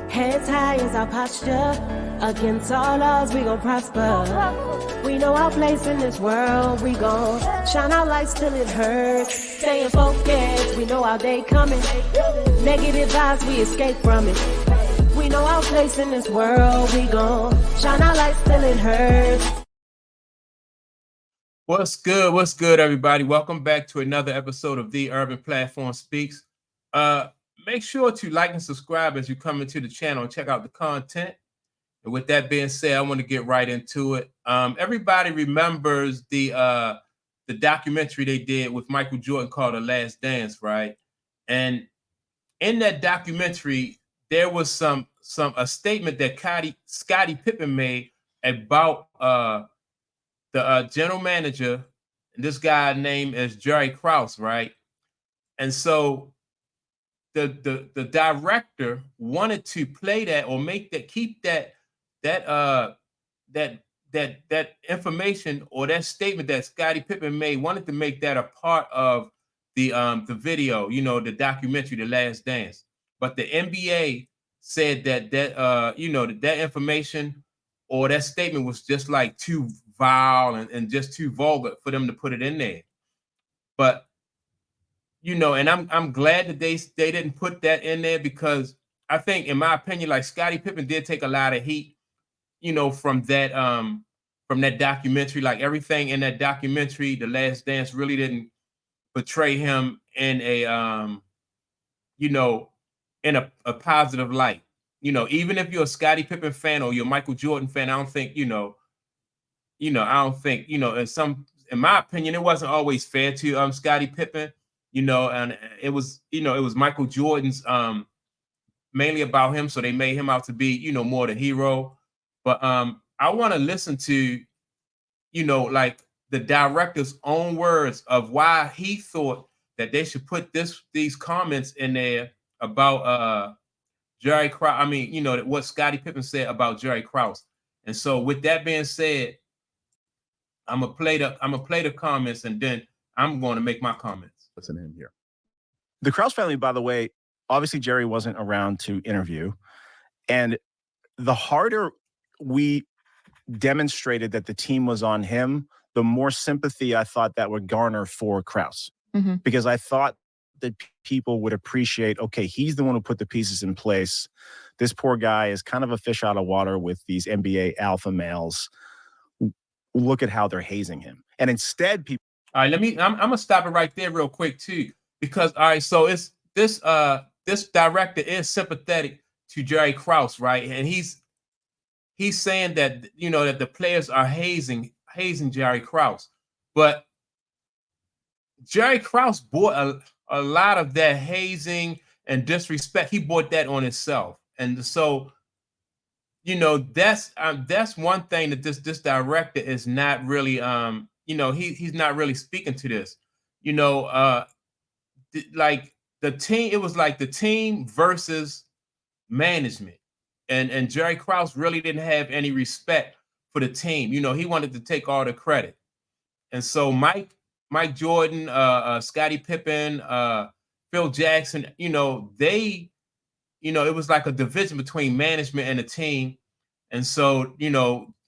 Heads high is our posture. Against all odds, we gon' prosper. We know our place in this world. We gon' shine our lights till it hurts. Staying focused, we know our day coming. Negative vibes, we escape from it. We know our place in this world. We gon' shine our lights till it hurts. What's good? What's good, everybody? Welcome back to another episode of The Urban Platform Speaks. Make sure to like and subscribe as you come into the channel and check out the content. And with that being said, I want to get right into it. Everybody remembers the documentary they did with Michael Jordan called The Last Dance, right? And in that documentary, there was a statement that Scottie Pippen made about the general manager. This guy named is Jerry Krause, right? And so the director wanted to play that or keep that information or that statement that Scottie Pippen made, wanted to make that a part of the video, the documentary, The Last Dance. But the NBA said that information or that statement was just like too vile and just too vulgar for them to put it in there. But and I'm glad that they didn't put that in there, because I think, in my opinion, like, Scottie Pippen did take a lot of heat, from that documentary. Like, everything in that documentary, The Last Dance, really didn't portray him in a in a positive light. Even if you're a Scottie Pippen fan or you're a Michael Jordan fan, I don't think, in my opinion, it wasn't always fair to Scottie Pippen. And it was Michael Jordan's mainly about him, so they made him out to be, more the hero. But I want to listen to, like, the director's own words of why he thought that they should put these comments in there about Jerry Krause. I mean, what Scottie Pippen said about Jerry Krause. And so, with that being said, I'm gonna play the comments, and then I'm going to make my comments. Listen in here. The Krause family, by the way, obviously Jerry wasn't around to interview. And the harder we demonstrated that the team was on him, the more sympathy I thought that would garner for Krause. Mm-hmm. Because I thought that people would appreciate, okay, he's the one who put the pieces in place. This poor guy is kind of a fish out of water with these NBA alpha males. Look at how they're hazing him. And instead, people... All right, I'm gonna stop it right there real quick too, because so it's this director is sympathetic to Jerry Krause, right? And he's saying that that the players are hazing Jerry Krause, but Jerry Krause bought a lot of that hazing and disrespect. He bought that on himself, and so that's one thing that this director is not really he's not really speaking to this. Like the team, it was like the team versus management, and Jerry Krause really didn't have any respect for the team. He wanted to take all the credit, and so Mike Jordan, Scottie Pippen, Phil Jackson, they, it was like a division between management and the team, and so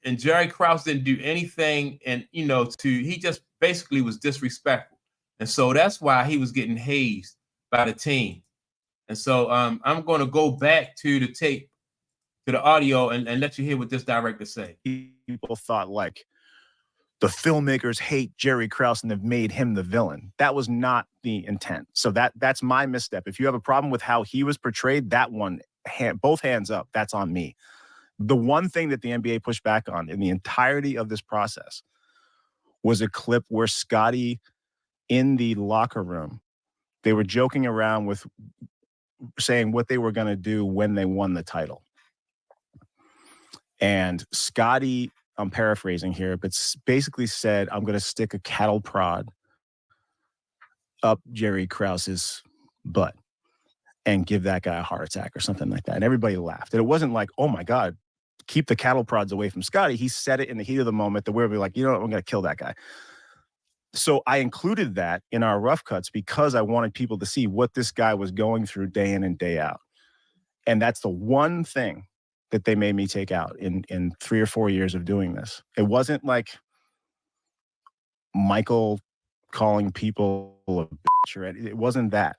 and Jerry Krause didn't do anything, and he just basically was disrespectful, and so that's why he was getting hazed by the team. And so I'm going to go back to the tape, to the audio, and let you hear what this director say. People thought, like, the filmmakers hate Jerry Krause and have made him the villain. That was not the intent. So that's my misstep. If you have a problem with how he was portrayed, that one, both hands up, that's on me. The one thing that the NBA pushed back on in the entirety of this process was a clip where Scottie, in the locker room, they were joking around with saying what they were going to do when they won the title. And Scottie, I'm paraphrasing here, but basically said, I'm going to stick a cattle prod up Jerry Krause's butt and give that guy a heart attack or something like that. And everybody laughed. And it wasn't like, oh my God, keep the cattle prods away from Scottie. He said it in the heat of the moment that we're like, I'm going to kill that guy. So I included that in our rough cuts because I wanted people to see what this guy was going through day in and day out. And that's the one thing that they made me take out in 3 or 4 years of doing this. It wasn't like Michael calling people a bitch, or it wasn't that.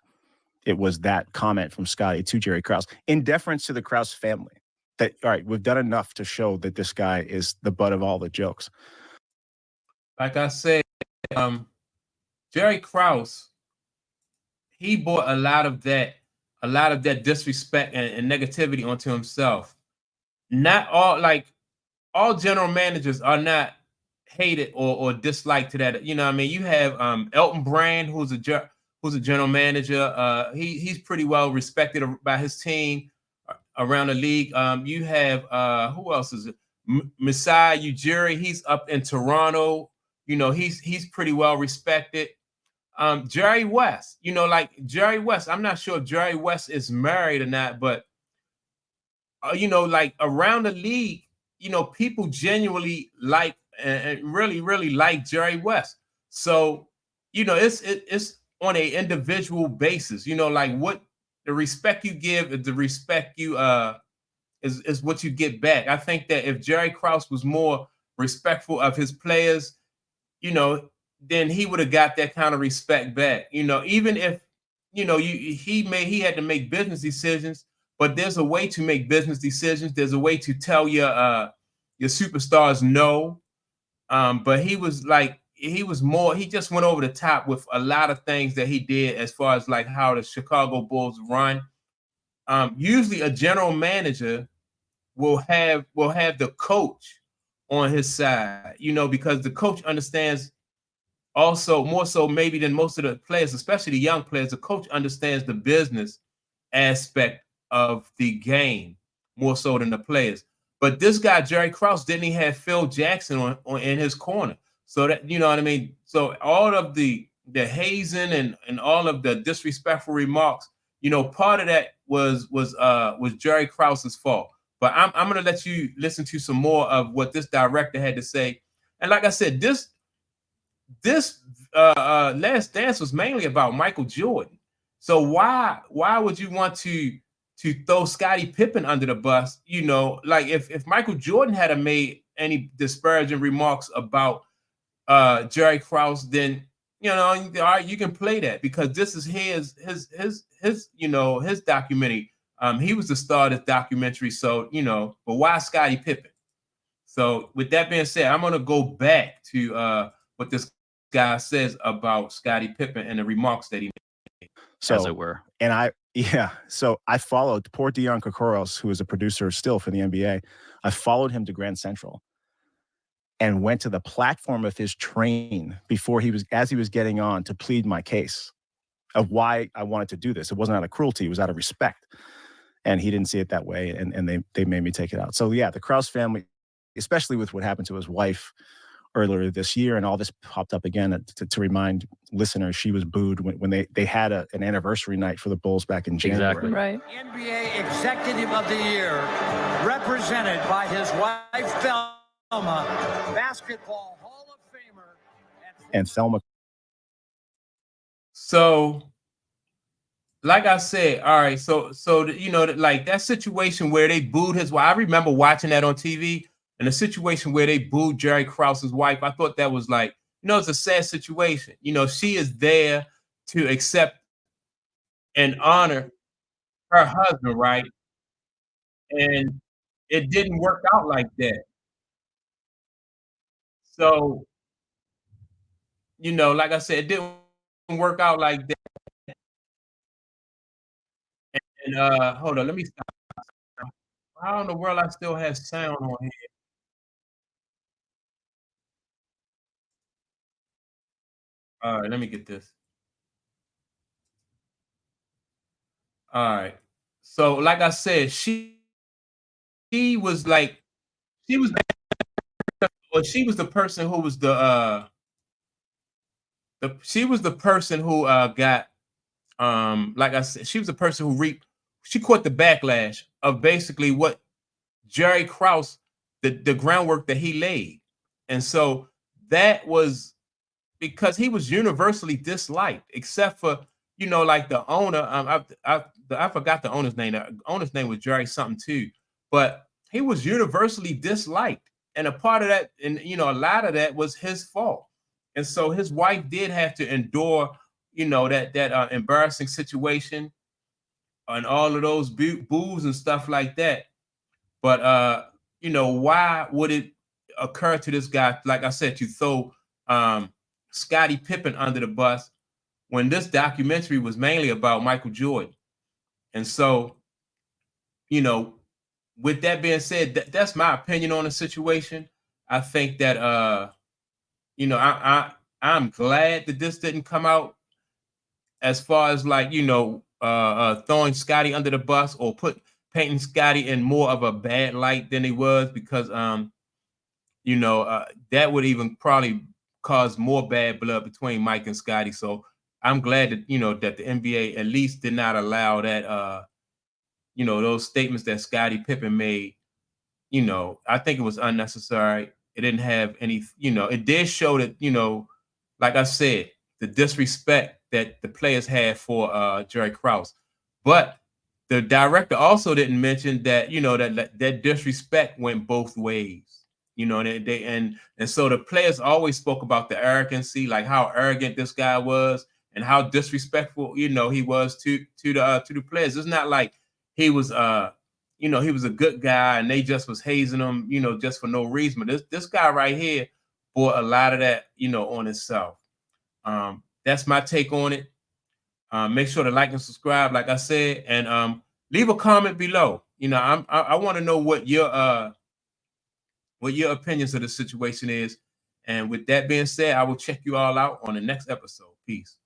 It was that comment from Scottie to Jerry Krause in deference to the Krause family. That, all right, we've done enough to show that this guy is the butt of all the jokes. Like I said, Jerry Krause, he brought a lot of that disrespect and negativity onto himself. Not all general managers are not hated or disliked to that. You know what I mean? You have Elton Brand, who's a general manager. He's pretty well respected by his team around the league. You have who else is it? Masai Ujiri, he's up in Toronto. You know, he's pretty well respected. Jerry West, you know, like Jerry West, I'm not sure if Jerry West is married or not, but you know, like around the league, you know, people genuinely like and really, really like Jerry West. So, you know, it's on a individual basis, you know, like what the respect you give is the respect you is what you get back. I think that if Jerry Krause was more respectful of his players, you know, then he would have got that kind of respect back. You know, even if, you know, he had to make business decisions, but there's a way to make business decisions. There's a way to tell your superstars no. But he was he just went over the top with a lot of things that he did as far as like how the Chicago Bulls run. Usually a general manager will have the coach on his side, you know, because the coach understands also more so maybe than most of the players, especially the young players. The coach understands the business aspect of the game more so than the players. But this guy, Jerry Krause, didn't he have Phil Jackson on in his corner? So that, you know what I mean? So all of the hazing and all of the disrespectful remarks, you know, part of that was Jerry Krause's fault. But I'm going to let you listen to some more of what this director had to say. And like I said, this Last Dance was mainly about Michael Jordan. So why would you want to throw Scottie Pippen under the bus? You know, like if Michael Jordan had made any disparaging remarks about Jerry Krause, then you know, all right, you can play that because this is his you know, his documentary. He was the star of this documentary, so you know, but why Scottie Pippen? So with that being said, I'm gonna go back to what this guy says about Scottie Pippen and the remarks that he made. So, as it were. And so I followed poor Dion Kokoros, who is a producer still for the NBA. I followed him to Grand Central and went to the platform of his train as he was getting on to plead my case of why I wanted to do this. It wasn't out of cruelty, it was out of respect. And he didn't see it that way, and they made me take it out. So yeah, the Krause family, especially with what happened to his wife earlier this year, and all this popped up again to remind listeners she was booed when they had an anniversary night for the Bulls back in January. Exactly. Right. NBA Executive of the Year, represented by his wife Thelma, Basketball Hall of Famer, And Thelma. So, like I said, all right. So you know, like that situation where they booed his wife. I remember watching that on TV. In a situation where they booed Jerry Krause's wife, I thought that was like, you know, it's a sad situation. You know, she is there to accept and honor her husband, right? And it didn't work out like that. So, you know, like I said, it didn't work out like that. And hold on, let me stop. How in the world I still have sound on here? All right, let me get this. All right. So, like I said, she was like, she was the person who was she was the person who got like I said, she was the person who she caught the backlash of basically what Jerry Krause, the groundwork that he laid. And so that was because he was universally disliked, except for you know, like the owner, I forgot the owner's name. The owner's name was Jerry something too, but he was universally disliked, and a part of that, and you know, a lot of that was his fault. And so his wife did have to endure, you know, that embarrassing situation and all of those boos and stuff like that. But you know, why would it occur to this guy, like I said, to throw Scottie Pippen under the bus when this documentary was mainly about Michael Jordan? And so, you know, with that being said, that's my opinion on the situation. I think that you know, I'm glad that this didn't come out as far as like, you know, throwing Scottie under the bus or painting Scottie in more of a bad light than he was, because you know, that would even probably cause more bad blood between Mike and Scottie. So I'm glad that, you know, that the NBA at least did not allow that you know, those statements that Scottie Pippen made. You know, I think it was unnecessary. It didn't have any, you know, it did show that, you know, like I said, the disrespect that the players had for Jerry Krause. But the director also didn't mention that, you know, that disrespect went both ways. You know, and so the players always spoke about the arrogancy, like how arrogant this guy was and how disrespectful, you know, he was to the players. It's not like he was you know, he was a good guy and they just was hazing him, you know, just for no reason. But this guy right here brought a lot of that, you know, on himself. That's my take on it. Make sure to like and subscribe, like I said, and leave a comment below. You know, I want to know what your opinions of the situation is. And with that being said, I will check you all out on the next episode. Peace.